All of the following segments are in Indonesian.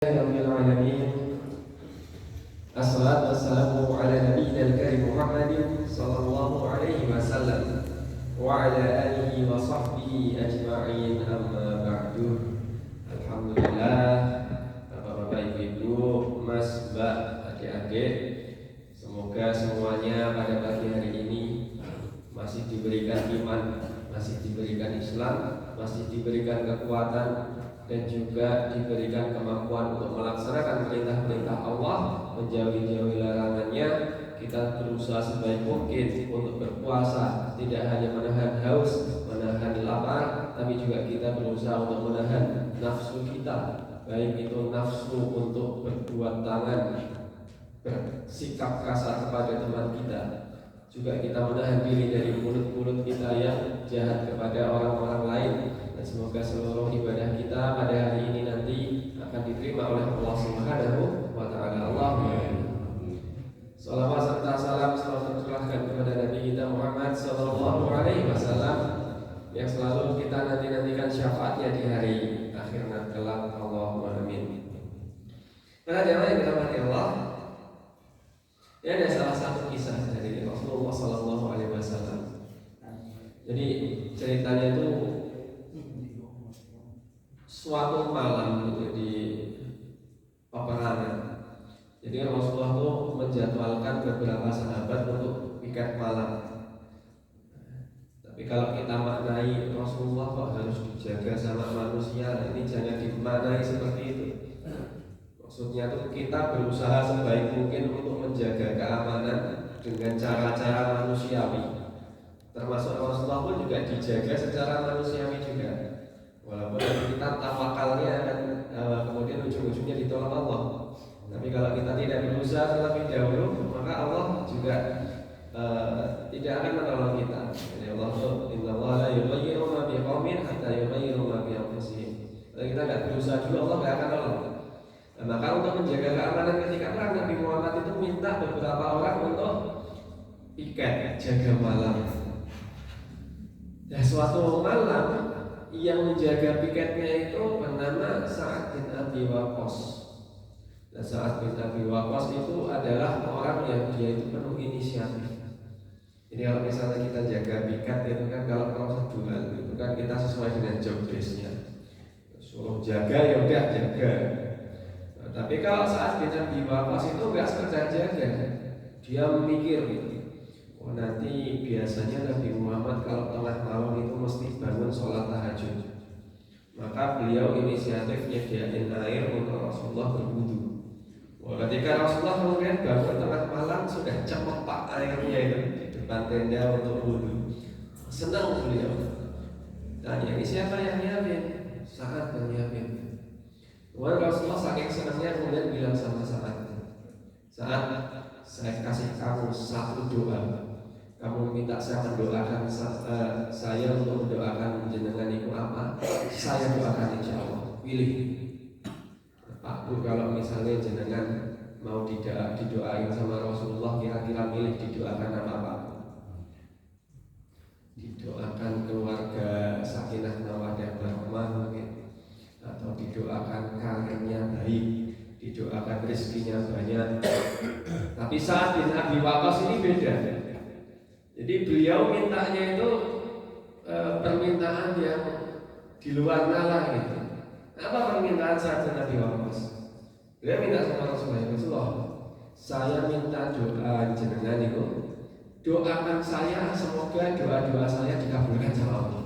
Rabbil alamin. Assalatu wassalamu ala nabiyyina al-karim Muhammadin sallallahu alaihi wasallam wa ala alihi wa sahbihi ajma'in, amma ba'du. Alhamdulillah, Bapak-bapak, Ibu-ibu, Mas, Mbak, adik-adik, semoga semuanya pada pagi hari ini masih diberikan iman, masih diberikan Islam, masih diberikan kekuatan, dan juga diberikan kemampuan untuk melaksanakan perintah-perintah Allah, menjauhi larangannya. Kita berusaha sebaik mungkin untuk berpuasa, tidak hanya menahan haus, menahan lapar, tapi juga kita berusaha untuk menahan nafsu kita, baik itu nafsu untuk berbuat tangan, bersikap kasar kepada teman kita, juga kita menahan diri dari mulut-mulut kita yang jahat kepada orang-orang lain. Dan semoga seluruh ibadah kita pada hari ini nanti akan diterima oleh Allah Subhanahu wa Ta'ala. Allahumma shalawat serta salam selalu tercurahkan kepada Nabi kita Muhammad sallallahu alaihi wasallam yang selalu kita nantikan syafaatnya di hari akhir kelak. Allahumma amin. Para jamaah yang dirahmati Allah, ini ada salah satu kisah dari Rasulullah sallallahu alaihi wasallam. Jadi ceritanya itu suatu malam itu di peperangan. Jadi Rasulullah itu menjadwalkan beberapa sahabat untuk piket malam. Tapi kalau kita maknai Rasulullah kok harus dijaga sama manusia, ini jangan dimaknai seperti itu. Maksudnya itu kita berusaha sebaik mungkin untuk menjaga keamanan dengan cara-cara manusiawi. Termasuk Rasulullah pun juga dijaga secara manusiawi juga. Walaupun kita tawakalnya dan kemudian ujung-ujungnya ditolong Allah. Tapi kalau kita tidak berusaha terlebih dahulu, maka Allah juga tidak akan menolong kita. Jadi Allah itu innallaha la yughayyiru ma biqaumin hatta yughayyiru ma bi anfusihim. Kalau kita tidak berusaha dulu, Allah tidak akan nolong. Nah, maka untuk menjaga keamanan ketika perang, Nabi Muhammad itu minta beberapa orang untuk piket jaga malam. Nah, suatu malam yang menjaga piketnya itu bernama Sa'ad bin Abi Waqqas. Nah, Sa'ad bin Abi Waqqas itu adalah orang yang dia itu penuh inisiatif. Jadi kalau misalnya kita jaga piket itu kan, kalau prosedural itu kan kita sesuai dengan job desk-nya. Suruh jaga ya udah jaga. Nah, tapi kalau Sa'ad bin Abi Waqqas itu enggak sekedar jaga, dia memikir gitu. Oh, nanti biasanya Nabi Muhammad kalau tengah malam itu mesti bangun sholat tahajud. Maka beliau inisiatif nyediain air untuk Rasulullah berwudu. Oh, ketika Rasulullah kemudian bangun tengah malam, sudah cepat airnya itu di depan tenda untuk wudu. Senang beliau. Tanya, ini siapa yang nyiapin? Sa'ad yang nyiapin. Kemudian Rasulullah saking senangnya kemudian bilang sama Sa'ad, Sa'ad, saya kasih kamu satu doa. Kamu minta saya mendoakan saya untuk mendoakan jenengan itu apa? Saya doakan insya Allah. Pilih. Pak Bu, kalau misalnya jenengan mau didoain sama Rasulullah, kira-kira milih didoakan apa Pak? Didoakan keluarga sakinah mawaddah warahmah mungkin, atau didoakan karirnya baik, didoakan rezekinya banyak. Tapi Sa'ad bin Abi Waqqas ini beda. Jadi beliau mintanya itu permintaan yang di luar nalar gitu. Apa permintaan Sa'ad bin Abi Waqqas? Beliau minta sama Rasulullah, saya minta doa jenengan itu, doakan saya semoga doa-doa saya dikabulkan sama Allah.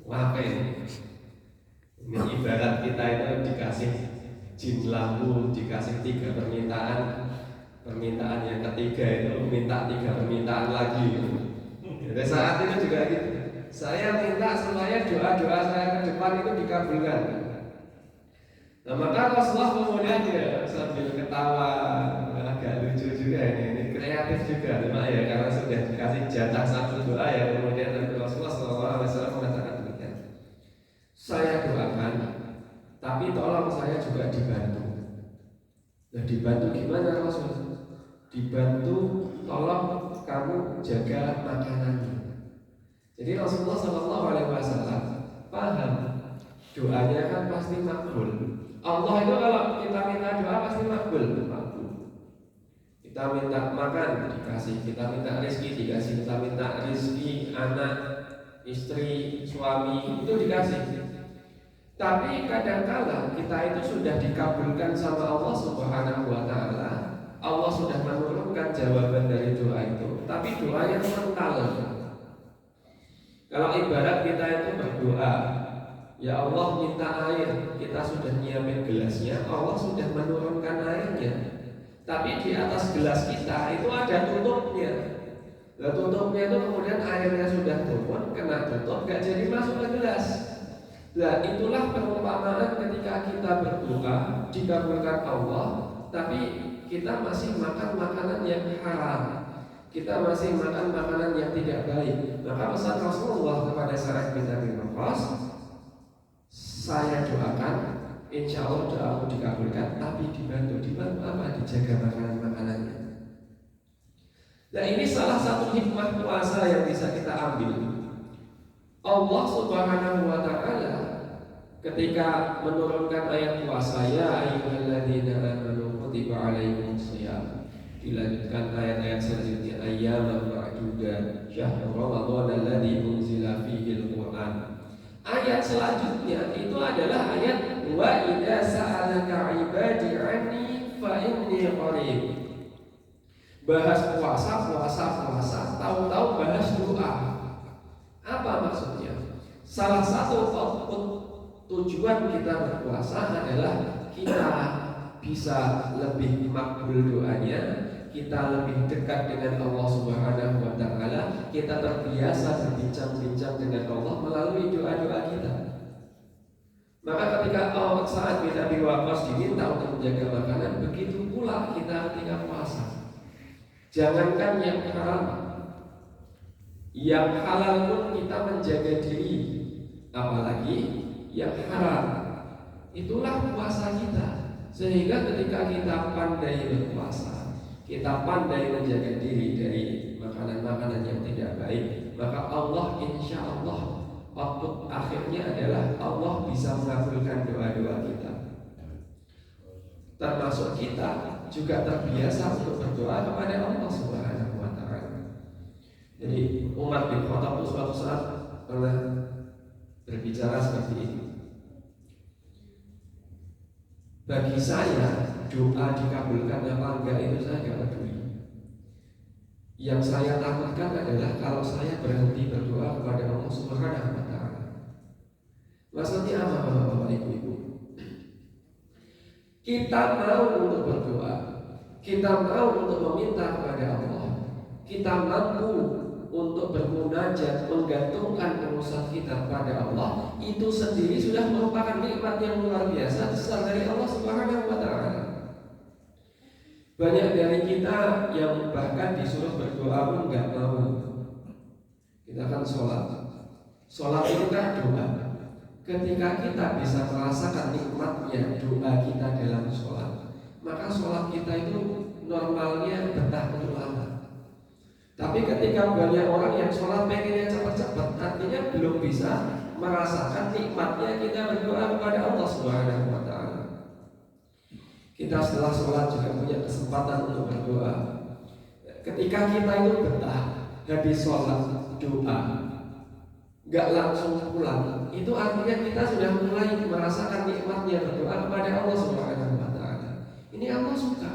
Wah, ini ibarat kita itu dikasih jin lampu, dikasih 3 permintaan. Permintaan yang ketiga itu minta 3 permintaan lagi. Jadi saat itu juga gitu. Saya minta supaya doa-doa saya ke depan itu dikabulkan. Nah, maka Rasulullah kemudian dia sambil ketawa, agak lucu juga ini kreatif juga, ya, karena sudah dikasih jatah satu doa ya. Kemudian Nabi Rasulullah SAW mengatakan demikian. Saya doakan, tapi tolong saya juga dibantu. Nah, dibantu gimana Rasul? Dibantu, tolong kamu jaga makanannya. Jadi Rasulullah SAW paham doanya kan pasti makbul. Allah itu kalau kita minta doa pasti makbul. Kita minta makan dikasih, kita minta rezeki dikasih, kita minta rezeki anak, istri, suami itu dikasih. Tapi kadang-kala kita itu sudah dikabulkan sama Allah Subhanahu wa taala. Allah sudah menurunkan jawaban dari doa itu, tapi doa yang mental. Kalau ibarat kita itu berdoa, ya Allah minta air, kita sudah nyiapin gelasnya, Allah sudah menurunkan airnya. Tapi di atas gelas kita itu ada tutupnya. Nah, tutupnya itu kemudian airnya sudah turun, kena tutup, gak jadi masuk ke gelas. Nah, itulah perumpamaan ketika kita berdoa dikabulkan Allah, tapi kita masih makan makanan yang haram. Kita masih makan makanan yang tidak baik. Maka pesan Rasulullah kepada Sa'ad bin Abi Waqqas, saya doakan insya Allah doaku dikabulkan, tapi dibantu apa? Dijaga makanan-makanannya. Nah, ini salah satu hikmah puasa yang bisa kita ambil. Allah Subhanahu wa taala ketika menurunkan ayat puasa, ya ayyuhalladzina amanu kutiba alaikumusiyam, dilanjutkan ayat-ayat selanjutnya, ayyaman ma'dudat, syahrul ramadhan alladzi unzila fihi al-Qur'an. Ayat selanjutnya itu adalah ayat wa idza sa'alaka 'ibadi 'anni fa inni qarib. Bahas puasa, tahu-tahu bahas doa. Apa maksudnya? Salah satu output tujuan kita berpuasa adalah kita bisa lebih makbul doanya, kita lebih dekat dengan Allah Subhanahu wa taala, kita terbiasa berbincang-bincang dengan Allah melalui doa-doa kita. Maka ketika Sa'ad bin Abi Waqqas diminta untuk menjaga makanan, begitu pula kita ketika puasa. Jangankan yang haram, yang halal pun kita menjaga diri, apalagi yang haram. Itulah puasa kita. Sehingga ketika kita pandai berpuasa, kita pandai menjaga diri dari makanan-makanan yang tidak baik, maka Allah insya Allah output akhirnya adalah Allah bisa mengabulkan doa-doa kita. Termasuk kita juga terbiasa untuk berdoa kepada Allah Subhanahu wa taala. Jadi Umar bin Khattab itu suatu saat pernah berbicara seperti ini. Bagi saya doa dikabulkan apa enggak itu saya tidak peduli. Yang saya takutkan adalah kalau saya berhenti berdoa kepada Allah Subhanahu wa taala. Maksudnya apa Bapak Ibu? Kita mau untuk berdoa, kita mau untuk meminta kepada Allah, kita mampu untuk bermunajat, menggantungkan urusan kita pada Allah, itu sendiri sudah merupakan nikmat yang luar biasa besar dari Allah Subhanahu wa taala. Banyak dari kita yang bahkan disuruh berdoa pun nggak mau. Kita kan sholat itu kan doa. Ketika kita bisa merasakan nikmatnya doa kita dalam sholat, maka sholat kita itu normalnya betah untuk lama. Tapi ketika banyak orang yang sholat pengennya cepat-cepat, artinya belum bisa merasakan nikmatnya kita berdoa kepada Allah Subhanahu wa taala. Kita setelah sholat juga punya kesempatan untuk berdoa. Ketika kita itu betah habis sholat doa, nggak langsung pulang, itu artinya kita sudah mulai merasakan nikmatnya berdoa kepada Allah Subhanahu wa taala. Ini Allah suka.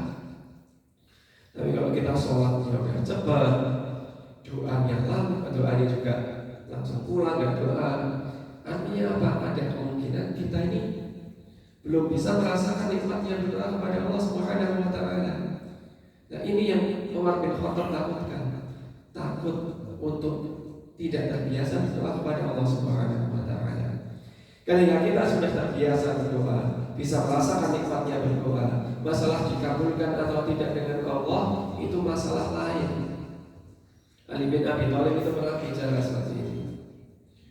Tapi kalau kita sholatnya udah cepat, doanya lama, doanya juga langsung pulang, nggak doa, artinya apa? Ada kemungkinan kita ini belum bisa merasakan nikmatnya berdoa kepada Allah Subhanahu wa taala. Nah, ini yang Umar bin Khattab takut untuk tidak terbiasa berdoa kepada Allah Subhanahu wa taala. Ketika kita sudah terbiasa berdoa, bisa merasakan nikmatnya berdoa, masalah dikabulkan atau tidak dengan Allah itu masalah lain. Ali bin Abi Thalib itu pernah bicara seperti ini.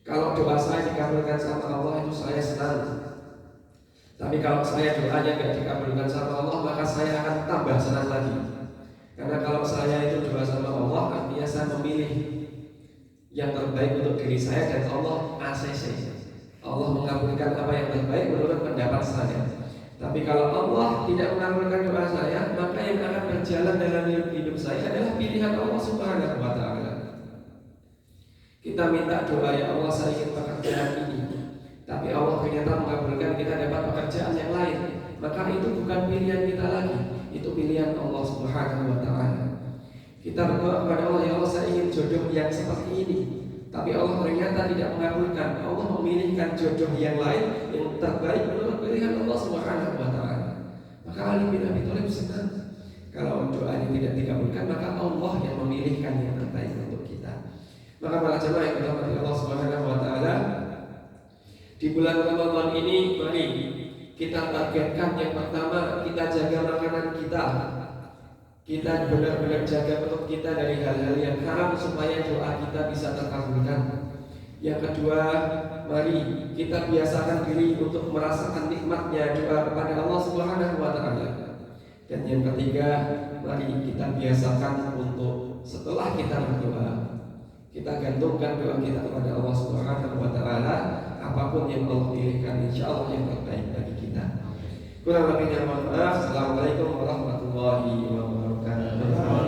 Kalau doa saya dikabulkan sama Allah itu saya senang. Tapi kalau saya doanya tidak dikabulkan sama Allah, maka saya akan tambah senang lagi. Karena kalau saya itu doa sama Allah, artinya saya memilih yang terbaik untuk diri saya dan Allah ACC. Allah mengabulkan apa yang terbaik menurut pendapat saya. Tapi kalau Allah tidak mengabulkan doa saya, maka yang akan berjalan dalam hidup saya adalah pilihan Allah Subhanahu wa Ta'ala. Kita minta doa, ya Allah saya ingin pekerjaan ini, tapi Allah ternyata mengabulkan kita dapat pekerjaan yang lain, maka itu bukan pilihan kita lagi, itu pilihan Allah Subhanahu wa Ta'ala. Kita berdoa kepada Allah, ya Allah saya ingin jodoh yang seperti ini, tapi Allah ternyata tidak mengabulkan. Allah memilihkan jodoh yang lain yang terbaik menurut pilihan Allah Subhanahu wa Ta'ala. Maka Ali bin Abi Thalib senang kalau doanya tidak dikabulkan, maka Allah yang memilihkan yang terbaik untuk kita. Maka para jemaah yang dirahmati Allah Subhanahu wa Ta'ala, di bulan Ramadan ini mari kita targetkan yang pertama, kita jaga makanan kita. Kita benar-benar jaga perut kita dari hal-hal yang haram supaya doa kita bisa terkabulkan. Yang kedua, mari kita biasakan diri untuk merasakan nikmatnya doa kepada Allah Subhanahu wa Ta'ala. Dan yang ketiga, mari kita biasakan untuk setelah kita berdoa, kita gantungkan doa kita kepada Allah Subhanahu wa Ta'ala. Apapun yang Allah pilihkan, insya Allah yang terbaik bagi kita. Kurang lebihnya mohon maaf. Assalamualaikum warahmatullahi wabarakatuh.